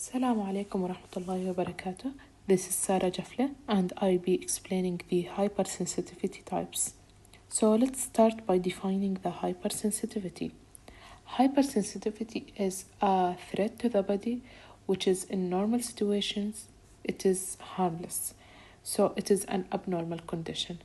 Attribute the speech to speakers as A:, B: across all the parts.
A: Assalamu alaikum wa rahmatullahi wa barakatuh. This is Sara Jafleh and I'll be explaining the hypersensitivity types. So let's start by defining the hypersensitivity. Hypersensitivity is a threat to the body which is in normal situations it is harmless. So it is an abnormal condition.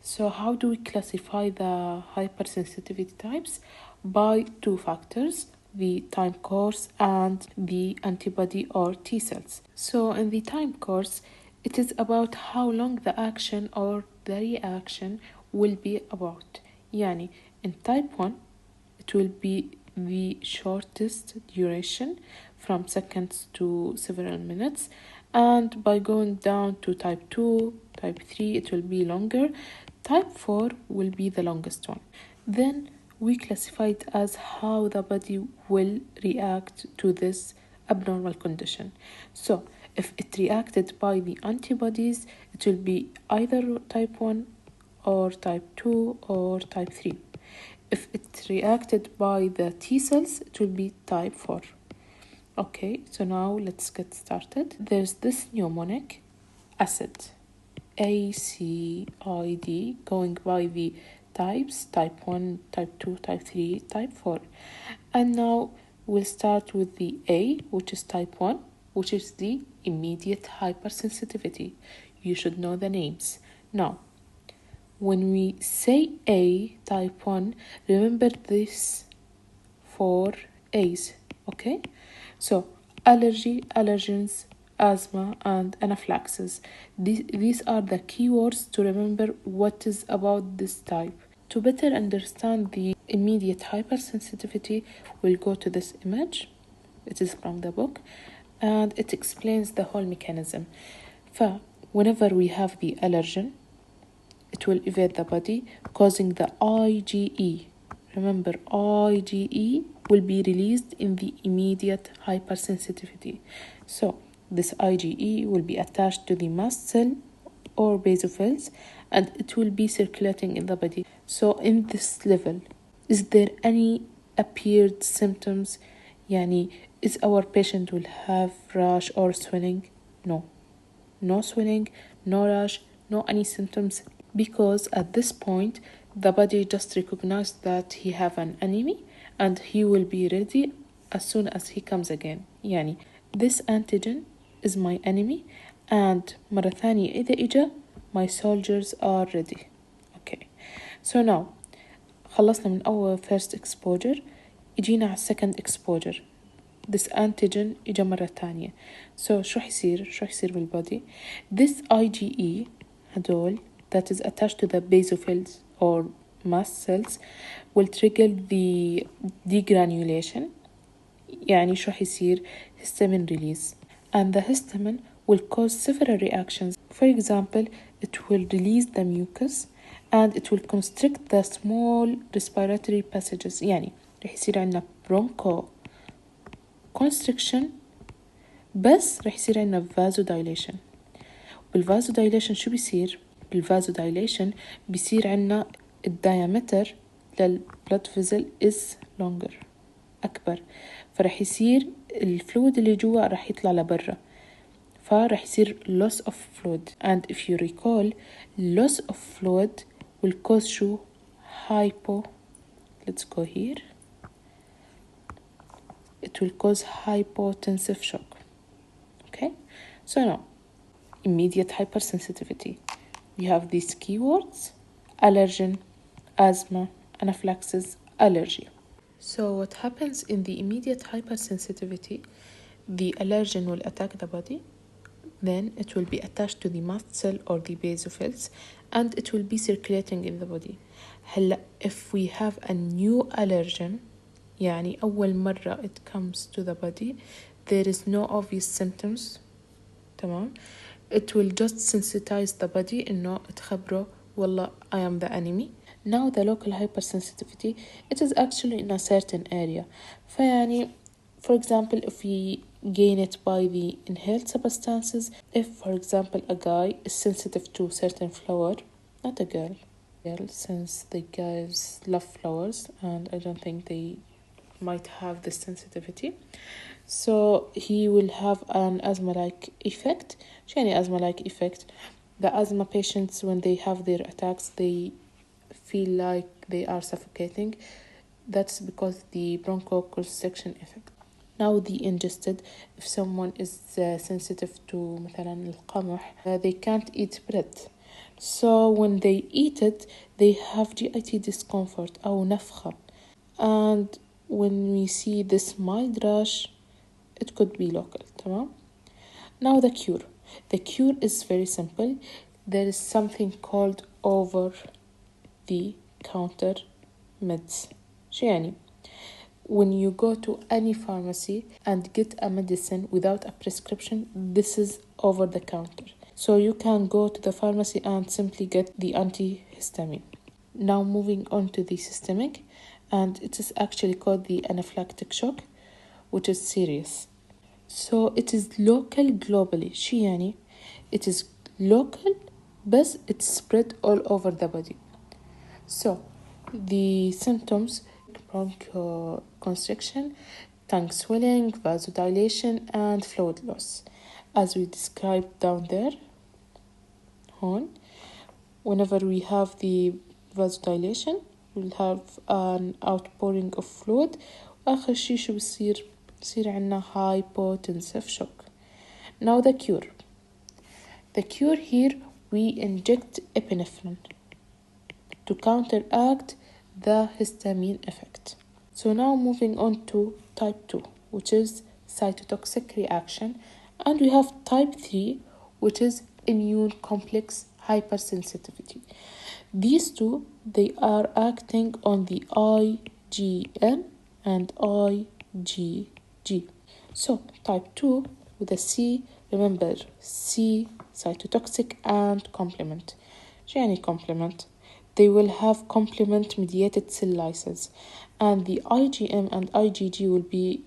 A: So how do we classify the hypersensitivity types? By two factors, the time course and the antibody or T cells. So in the time course, it is about how long the action or the reaction will be about. Yani in type 1, it will be the shortest duration from seconds to several minutes, and by going down to type 2, type 3, it will be longer. Type 4 will be the longest one. Then we classify it as how the body will react to this abnormal condition. So if it reacted by the antibodies, it will be either type 1 or type 2 or type 3. If it reacted by the T cells, it will be type 4. Okay, so now let's get started. There's this mnemonic, acid, ACID, going by the types, type 1, type 2, type 3, type 4. And now we'll start with the A, which is type 1, which is the immediate hypersensitivity. You should know the names. Now, when we say A, type 1, remember this 4 A's, okay? So, allergy, allergens, asthma, and anaphylaxis. These are the keywords to remember what is about this type. To better understand the immediate hypersensitivity, we'll go to this image. It is from the book, and it explains the whole mechanism. Whenever we have the allergen, it will evade the body, causing the IgE. Remember, IgE will be released in the immediate hypersensitivity. So, this IgE will be attached to the mast cell or basophils, and it will be circulating in the body. So, in this level, is there any appeared symptoms? Yani, is our patient will have rash or swelling? No. No swelling, no rash, no any symptoms, because at this point the body just recognized that he have an enemy and he will be ready as soon as he comes again. يعني this antigen is my enemy and مرة ثانية إذا إجا my soldiers are ready. Okay, so now خلصنا من أول first exposure، إجينا على second exposure. This antigen إجا مرة تانية. So شو حيصير بالبودي؟ This IgE هدول that is attached to the basophils or mast cells will trigger the degranulation. يعني شو حيصير؟ histamine release. And the histamine will cause several reactions. For example, it will release the mucus and it will constrict the small respiratory passages. يعني رح يصير عنا broncho constriction، بس رح يصير عنا vasodilation. بالvasodilation شو بيصير؟ بالvasodilation بيصير عنا الدايمتر للبلد فيزل is longer، أكبر، فرح يصير الفلويد اللي جوا رح يطلع لبرا، فرح يصير loss of fluid. And if you recall, loss of fluid will cause شو؟ let's go here. It will cause hypotensive shock. Okay, so now immediate hypersensitivity. We have these keywords: allergen, asthma, anaphylaxis, allergy. So what happens in the immediate hypersensitivity? The allergen will attack the body, then it will be attached to the mast cell or the basophils, and it will be circulating in the body. هلا if we have a new allergen، يعني أول مرة it comes to the body, there is no obvious symptoms. تمام. It will just sensitize the body إنه تخبره والله I am the enemy. Now the local hypersensitivity, it is actually in a certain area. فيعني for example, if we gain it by the inhaled substances, if for example a guy is sensitive to certain flower, not a girl, since the guys love flowers and I don't think they might have this sensitivity. So he will have an asthma-like effect. يعني asthma-like effect. The asthma patients, when they have their attacks, they feel like they are suffocating. That's because the bronchoconstriction effect. Now the ingested, if someone is sensitive to مثلا القمح, they can't eat bread. So when they eat it, they have GIT discomfort أو نفخة. And when we see this mild rash, it could be local. تمام? Now the cure. The cure is very simple. There is something called over-the-counter meds. شو يعني? When you go to any pharmacy and get a medicine without a prescription, this is over the counter. So you can go to the pharmacy and simply get the antihistamine. Now moving on to the systemic, and it is actually called the anaphylactic shock, which is serious. So it is local globally. شو يعني? It is local, but it's spread all over the body. So the symptoms: bronchoconstriction, tongue swelling, vasodilation, and fluid loss, as we described down there. Whenever we have the vasodilation, we'll have an outpouring of fluid. وآخر شي شو بصير عنا hypotensive shock. Now the cure. The cure here, we inject epinephrine to counteract the histamine effect. So now moving on to type 2, which is cytotoxic reaction, and we have type 3, which is immune complex hypersensitivity. These two, they are acting on the IgM and IgG. So type 2 with a C, remember C, cytotoxic and complement. يعني complement. They will have complement mediated cell lysis, and the IgM and IgG will be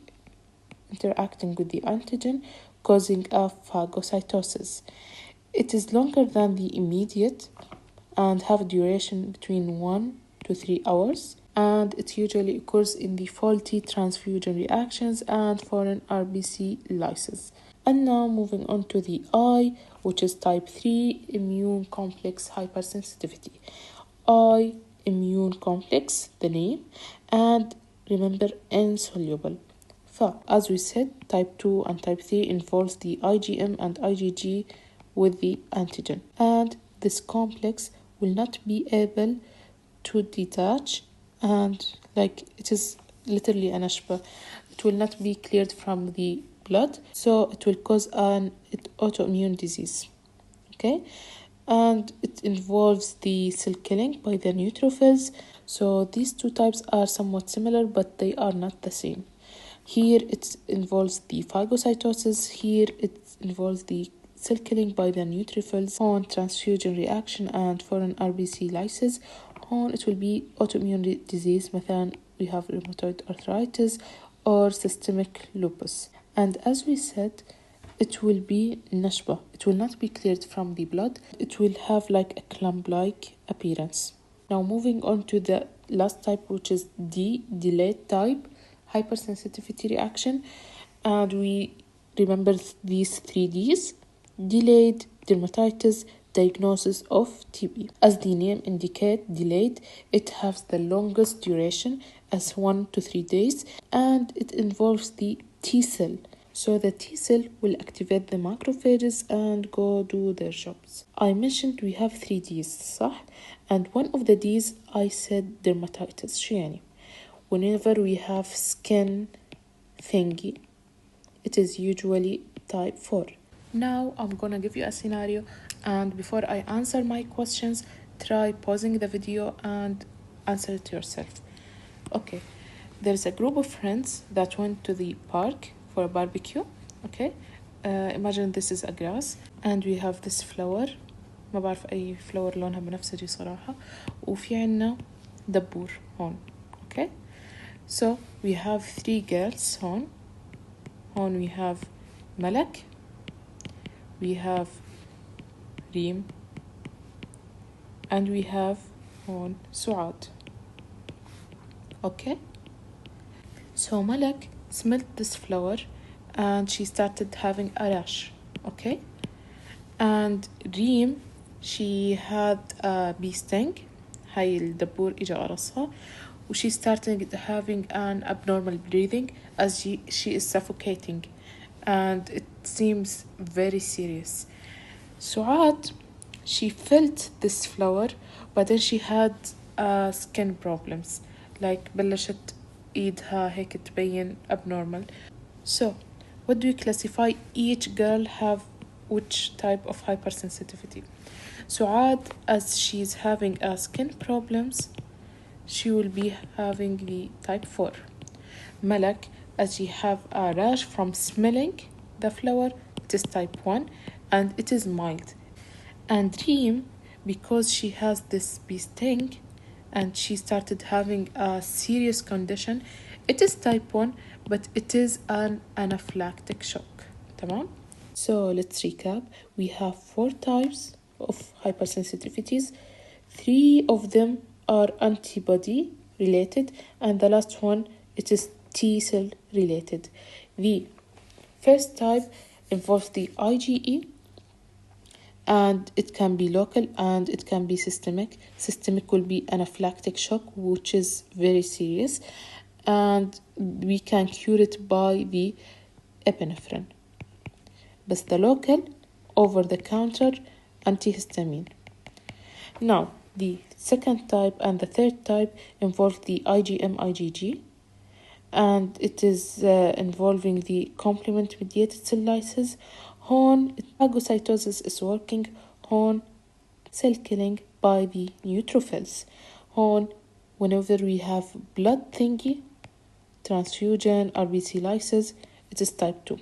A: interacting with the antigen, causing a phagocytosis. It is longer than the immediate and have a duration between 1 to 3 hours, and it usually occurs in the faulty transfusion reactions and foreign RBC lysis. And now moving on to the I, which is type 3 immune complex hypersensitivity. I, immune complex, the name, and remember insoluble. As we said, type 2 and type 3 involves the IgM and IgG with the antigen, and this complex will not be able to detach, and like it is literally an ashba, it will not be cleared from the blood, so it will cause an autoimmune disease. Okay, and it involves the cell killing by the neutrophils. So these two types are somewhat similar, but they are not the same. Here it involves the phagocytosis, here it involves the cell killing by the neutrophils on transfusion reaction and foreign RBC lysis. On it will be autoimmune disease, مثلا we have rheumatoid arthritis or systemic lupus. And as we said, it will be nashba. It will not be cleared from the blood. It will have like a clump-like appearance. Now moving on to the last type, which is D, delayed type hypersensitivity reaction. And we remember these 3 Ds: delayed dermatitis, diagnosis of TB. As the name indicates, delayed, it has the longest duration as 1 to 3 days, and it involves the T cell. So the T cell will activate the macrophages and go do their jobs. I mentioned we have 3 Ds, صح? And one of the Ds I said dermatitis. شو يعني? Whenever we have skin thingy, it is usually type 4. Now I'm gonna give you a scenario, and before I answer my questions, try pausing the video and answer it yourself. Okay, there's a group of friends that went to the park for a barbecue. Okay, imagine this is a grass and we have this flower. ما بعرف أي flower لونها بنفسجي صراحة. وفي عنا دبور هون. Okay, so we have 3 girls هون. We have Malak, we have Reem, and we have Suad. Okay, So Malak smelled this flower and she started having a rash. Okay. And Reem, she had a bee sting. هاي الدبور إجا قرصها. وشي started having an abnormal breathing as she is suffocating. And it seems very serious. Suad, she felt this flower, but then she had skin problems. Like بلشت إيدها هيك تبين abnormal. So, what do you classify each girl have which type of hypersensitivity? Suad, as she's having skin problems, she will be having the type 4. Malak, as she have a rash from smelling the flower, it is type 1 and it is mild. And Reem, because she has this bee sting and she started having a serious condition, it is type 1 but it is an anaphylactic shock. تمام? So let's recap. We have 4 types of hypersensitivities. 3 of them are antibody related and the last one it is T cell related. The first type involves the IgE and it can be local and it can be systemic. Systemic will be anaphylactic shock, which is very serious, and we can cure it by the epinephrine. But the local, over the counter antihistamine. Now, the second type and the third type involve the IgM IgG, and it is involving the complement mediated cell lysis. Horn phagocytosis is working on cell killing by the neutrophils. On whenever we have blood thingy, transfusion, RBC lysis, it is type 2.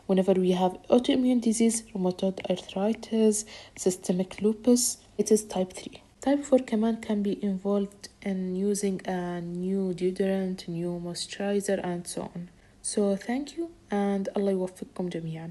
A: Whenever we have autoimmune disease, rheumatoid arthritis, systemic lupus, it is type 3. Type 4 كمان can be involved in using a new deodorant, new moisturizer and so on. So thank you and الله يوفقكم جميعا.